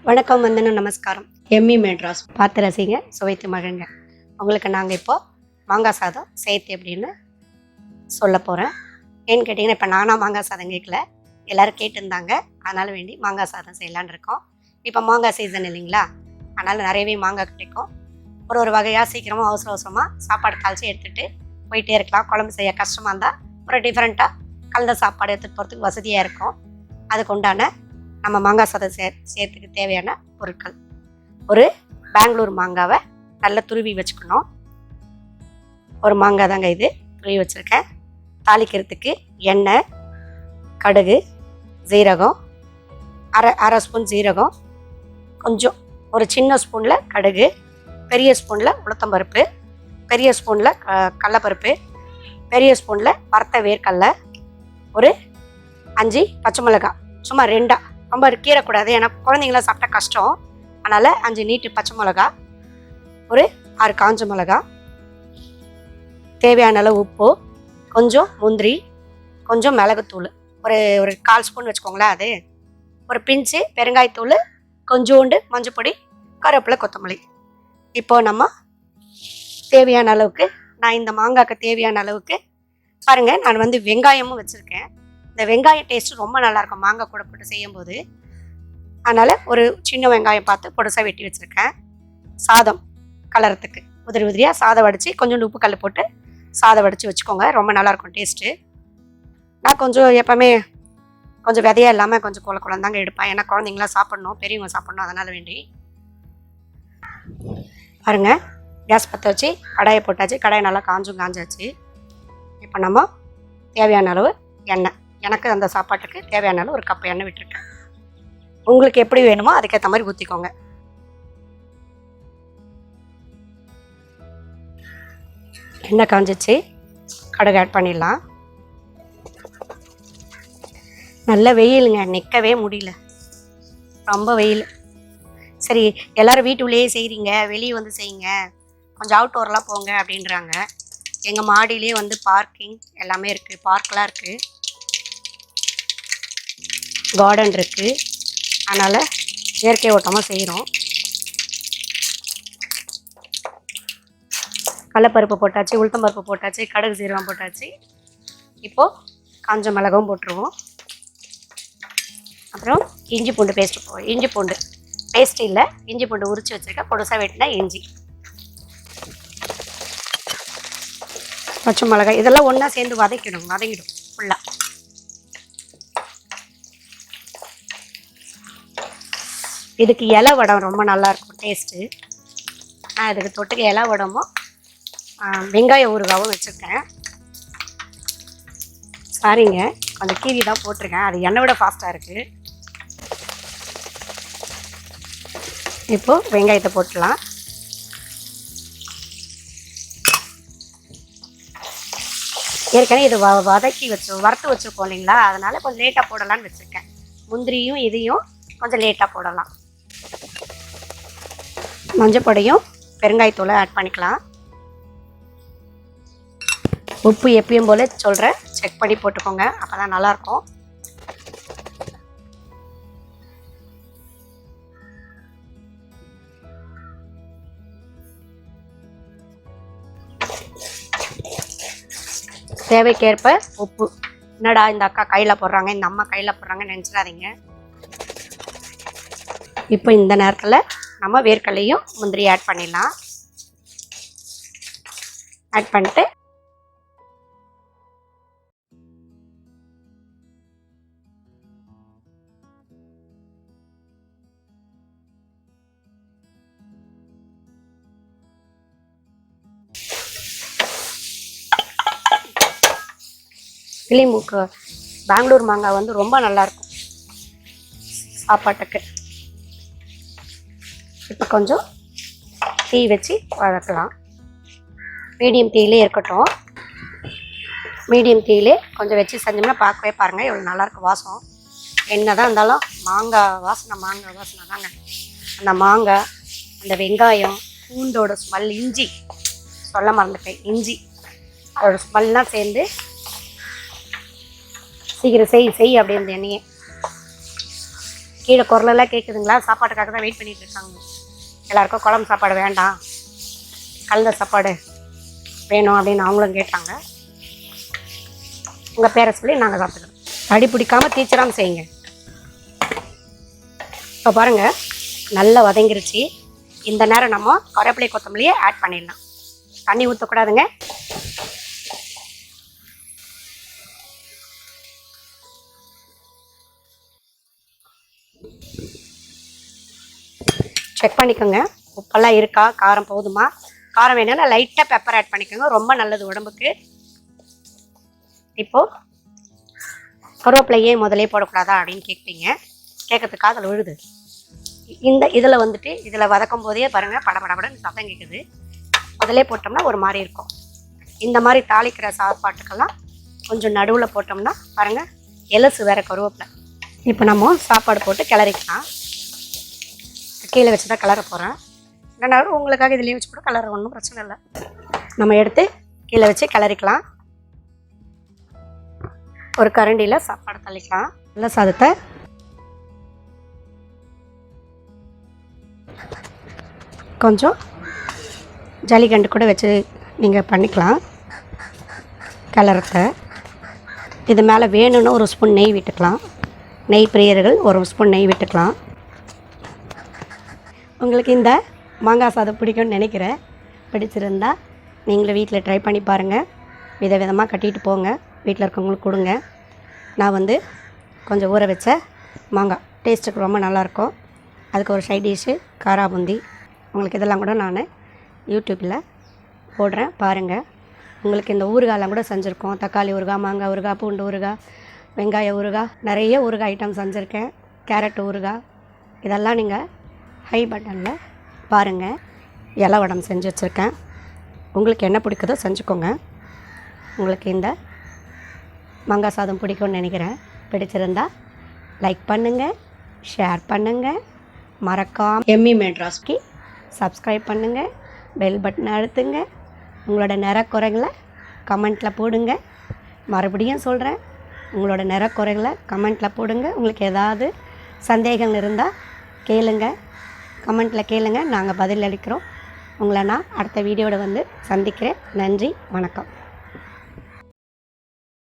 வணக்கம், வந்தனம், நமஸ்காரம். எம்மி மெட்ராஸ் பார்த்து ரசிங்க, சுவைத்து மகிழுங்க. உங்களுக்கு நாங்கள் இப்போது மாங்காய் சாதம் சேர்த்து எப்படின்னு சொல்ல போகிறேன். ஏன்னு கேட்டிங்கன்னா, இப்போ நானாக மாங்காய் சாதம் கேட்கல, எல்லோரும் கேட்டுருந்தாங்க. அதனால் வேண்டி மாங்காய் சாதம் செய்யலான்னு இருக்கோம். இப்போ மாங்காய் சீசன் இல்லைங்களா, அதனால் நிறையவே மாங்காய் கிடைக்கும். ஒரு வகையாக சீக்கிரமாக அவசரமாக சாப்பாடு தாளித்து எடுத்துகிட்டு போயிட்டே இருக்கலாம். குழம்பு செய்ய கஷ்டமாக இருந்தால் ஒரு டிஃப்ரெண்ட்டாக கலந்த சாப்பாடு எடுத்துகிட்டு போகிறதுக்கு வசதியாக இருக்கும். அதுக்கு உண்டான நம்ம மாங்காய் சாதம் சேர்த்துக்கு தேவையான பொருட்கள்: ஒரு பெங்களூர் மாங்காவை நல்லா துருவி வச்சுக்கணும். ஒரு மாங்காய் தாங்க இது, துருவி வச்சுருக்கேன். தாளிக்கிறதுக்கு எண்ணெய், கடுகு, ஜீரகம், அரை ஸ்பூன் ஜீரகம், கொஞ்சம் ஒரு சின்ன ஸ்பூனில் கடுகு, பெரிய ஸ்பூனில் உளுத்தம்பருப்பு, பெரிய ஸ்பூனில் கடலப்பருப்பு, பெரிய ஸ்பூனில் வறுத்த வேர்க்கடலை, ஒரு 5 பச்சை மிளகாய், சும்மா 2, ரொம்ப கீறக்கூடாது, ஏன்னா குழந்தைங்களாம் சாப்பிட்டா கஷ்டம். அதனால் 5 நீட்டு பச்சை மிளகா, ஒரு 6 காஞ்ச மிளகா, தேவையான அளவு உப்பு, கொஞ்சம் முந்திரி, கொஞ்சம் மிளகுத்தூள், ஒரு 1/4 ஸ்பூன் வச்சுக்கோங்களேன். அது ஒரு பிஞ்சு பெருங்காயத்தூள், கொஞ்சோண்டு மஞ்சப்பொடி, கருவேப்பிலை, கொத்தமல்லி. இப்போது நம்ம தேவையான அளவுக்கு, நான் இந்த மாங்காய்க்கு தேவையான அளவுக்கு பாருங்கள், நான் வெங்காயமும் வச்சுருக்கேன். இந்த வெங்காயம் டேஸ்ட்டு ரொம்ப நல்லாயிருக்கும் மாங்காய் கூட போட்டு செய்யும்போது. அதனால் ஒரு சின்ன வெங்காயம் பார்த்து பொடுசாக வெட்டி வச்சுருக்கேன். சாதம் கலரத்துக்கு உதிரியாக சாதம் வடித்து கொஞ்சோண்டு உப்பு கல் போட்டு சாதம் வடித்து வச்சுக்கோங்க, ரொம்ப நல்லாயிருக்கும் டேஸ்ட்டு. நான் கொஞ்சம் எப்போவுமே கொஞ்சம் விதையாக இல்லாமல் கொஞ்சம் குழந்தாங்க எடுப்பேன், ஏன்னா குழந்தைங்களாம் சாப்பிட்ணும், பெரியவங்க சாப்பிட்ணும். அதனால் வேண்டி பாருங்கள், கேஸ் பற்ற வச்சு கடாயை போட்டாச்சு. கடாயை நல்லா காஞ்சாச்சு. இப்போ நம்ம தேவையான அளவு எண்ணெய், எனக்கு அந்த சாப்பாட்டுக்கு தேவையான அளவு 1 கப் எண்ணெய் விட்டுருக்கேன். உங்களுக்கு எப்படி வேணுமோ அதுக்கேற்ற மாதிரி ஊற்றிக்கோங்க. எண்ணெய் காஞ்சிச்சு, கடுகு ஆட் பண்ணிடலாம். நல்ல வெயிலுங்க, நிற்கவே முடியல, ரொம்ப வெயில். சரி, எல்லோரும் வீட்டுக்குள்ளேயே செய்கிறீங்க, வெளியே வந்து செய்யுங்க, கொஞ்சம் அவுட்டோர்லாம் போங்க அப்படின்றாங்க. எங்கள் மாடியிலே பார்க்கிங் எல்லாமே இருக்குது, பார்க்லாம் இருக்குது, கார்டன் இருக்குது. அதனால் இயற்கை ஓட்டமாக செய்கிறோம். கடலப்பருப்பு போட்டாச்சு, உளுத்தம்பருப்பு போட்டாச்சு, கடுகு சீரகம் போட்டாச்சு. இப்போது காஞ்ச மிளகும் போட்டுருவோம். அப்புறம் இஞ்சி பூண்டு பேஸ்ட் இல்லை, இஞ்சி பூண்டு உரித்து வச்சுருக்கேன், பொடுசாக வெட்டினா இஞ்சி, பச்சை மிளகாய், இதெல்லாம் ஒன்றா சேர்ந்து வதங்கிடும் ஃபுல்லாக. இதுக்கு இலை வடம் ரொம்ப நல்லாயிருக்கும் டேஸ்ட்டு. நான் இதுக்கு தொட்டுக்க இலை வடமும் வெங்காய ஊறுகாவும் வச்சுருக்கேன். சாரிங்க, கொஞ்சம் கீவி தான் போட்டிருக்கேன், அது என்னை விட ஃபாஸ்ட்டாக இருக்குது. இப்போது வெங்காயத்தை போட்டுடலாம். ஏற்கனவே இது வதக்கி வறுத்து வச்சுருக்கோம் இல்லைங்களா, அதனால் கொஞ்சம் லேட்டாக போடலான்னு வச்சுருக்கேன். முந்திரியும் இதையும் கொஞ்சம் லேட்டாக போடலாம். மஞ்சப்பொடியும் பெருங்காயத்தூளை ஆட் பண்ணிக்கலாம். உப்பு எப்பயும் போல் சொல்கிறேன், செக் பண்ணி போட்டுக்கோங்க, அப்போ தான் நல்லாயிருக்கும். தேவைக்கேற்ப உப்பு. என்னடா இந்த அக்கா கையில் போடுறாங்க, இந்த அம்மா கையில் போடுறாங்கன்னு நினச்சிடாதீங்க. இப்போ இந்த நேரத்தில் நம்ம வேர்க்கடலையும் முந்திரி ஆட் பண்ணிடலாம். ஆட் பண்ணிட்டு கிளிமூக்கு பெங்களூர் மாங்காய் ரொம்ப நல்லாயிருக்கும் சாப்பாட்டுக்கு. இப்போ கொஞ்சம் தீ வச்சு வதக்கலாம். மீடியம் தீயிலே இருக்கட்டும். மீடியம் தீயிலே கொஞ்சம் வச்சு செஞ்சோம்னா பார்க்கவே பாருங்கள் எவ்வளோ நல்லாயிருக்கும் வாசம். என்ன தான் இருந்தாலும் மாங்காய் வாசனை தாங்க. அந்த மாங்காய், அந்த வெங்காயம், பூண்டோட ஸ்மெல், இஞ்சி சொல்ல மறந்துட்டேன், இஞ்சி அதோட ஸ்மெல்லாம் சேர்ந்து சீக்கிரம் செய் அப்படி இருந்த எண்ணெயே கீழே குரலெல்லாம் கேட்குதுங்களா? சாப்பாட்டுக்காக தான் வெயிட் பண்ணிட்டு இருக்காங்க. எல்லாருக்கும் குழம்பு சாப்பாடு வேண்டாம், கலந்த சாப்பாடு வேணும் அப்படின்னு அவங்களும் கேட்டாங்க. உங்கள் பேரை சொல்லி நாங்கள் சாப்பிட்டுக்கிறோம். அடி பிடிக்காமல் தீச்சிடாமல் செய்யுங்க. இப்போ பாருங்கள், நல்லா வதங்கிருச்சு. இந்த நேரம் நம்ம கருவேப்பிலை கொத்தமல்லியை ஆட் பண்ணிடலாம். தண்ணி ஊற்றக்கூடாதுங்க. செக் பண்ணிக்கோங்க, உப்பெல்லாம் இருக்கா, காரம் போதுமா. காரம் வேணும்னா லைட்டாக பெப்பர் ஆட் பண்ணிக்கோங்க, ரொம்ப நல்லது உடம்புக்கு. இப்போது கருவேப்பிலையே முதலே போடக்கூடாதா அப்படின்னு கேட்பீங்க. கேட்கறதுக்காக அதில் விழுது. இதில் வந்துட்டு இதில் வதக்கும் போதே பாருங்கள், படபடபடன்னு சத்தம் கேட்குது. முதலே போட்டோம்னா ஒரு மாதிரி இருக்கும். இந்த மாதிரி தாளிக்கிற சாப்பாட்டுக்கெல்லாம் கொஞ்சம் நடுவில் போட்டோம்னா பாருங்கள், எலசு வேறு கருவேப்பிலை. இப்போ நம்ம சாப்பாடு போட்டு கிளறிக்கலாம். கீழே வச்சு தான் கிளற போகிறேன். இல்லைனாலும் உங்களுக்காக இதுலேயே வச்சு கூட கிளற, ஒன்றும் பிரச்சனை இல்லை. நம்ம எடுத்து கீழே வச்சு கிளறிக்கலாம். ஒரு கரண்டியில் சாப்பாடு தள்ளிக்கலாம். நல்ல சாதத்தை கொஞ்சம் ஜல்லிகண்டு கூட வச்சு நீங்கள் பண்ணிக்கலாம் கிளறத்தை. இது மேலே வேணும்னு ஒரு ஸ்பூன் நெய் விட்டுக்கலாம். நெய் பிரியர்கள் ஒரு ஸ்பூன் நெய் விட்டுக்கலாம். உங்களுக்கு இந்த மாங்காய் சாதம் பிடிக்கும்னு நினைக்கிறேன். பிடிச்சிருந்தா நீங்களும் வீட்டில் ட்ரை பண்ணி பாருங்கள். விதவிதமாக கட்டிட்டு போங்க, வீட்டில் இருக்கவங்களுக்கு கொடுங்க. நான் வந்து கொஞ்சம் ஊற வச்ச மாங்காய் டேஸ்ட்டுக்கு ரொம்ப நல்லாயிருக்கும். அதுக்கு ஒரு சைட் டிஷ்ஷு காரா பூந்தி. உங்களுக்கு இதெல்லாம் கூட நான் யூடியூப்பில் போடுறேன், பாருங்கள். உங்களுக்கு இந்த ஊறுகாயெல்லாம் கூட செஞ்சுருக்கோம். தக்காளி ஊறுகாய், மாங்காய் ஊறுகாய், பூண்டு ஊறுகாய், வெங்காய ஊறுகாய், நிறைய ஊறுகாய் ஐட்டம் செஞ்சுருக்கேன். கேரட் ஊறுகாய், இதெல்லாம் நீங்கள் ஹை பட்டனில் பாருங்கள். இலை வடம் செஞ்சு வச்சுருக்கேன். உங்களுக்கு என்ன பிடிக்குதோ செஞ்சுக்கோங்க. உங்களுக்கு இந்த மாங்காய் சாதம் பிடிக்கும்னு நினைக்கிறேன். பிடிச்சிருந்தா லைக் பண்ணுங்கள், ஷேர் பண்ணுங்கள். மறக்காமல் எம்மி மெட்ராஸ்க்கு சப்ஸ்கிரைப் பண்ணுங்கள். பெல் பட்டனை அழுத்துங்க. உங்களோட நிறக்குறைகளை கமெண்ட்டில் போடுங்க. மறுபடியும் சொல்கிறேன், உங்களோட நிறக்குறைகளை கமெண்ட்டில் போடுங்க. உங்களுக்கு ஏதாவது சந்தேகங்கள் இருந்தால் கேளுங்க, கமெண்ட்டில் கேளுங்க, நாங்கள் பதில் அளிக்கிறோம். உங்களை நான் அடுத்த வீடியோவில் வந்து சந்திக்கிறேன். நன்றி, வணக்கம்.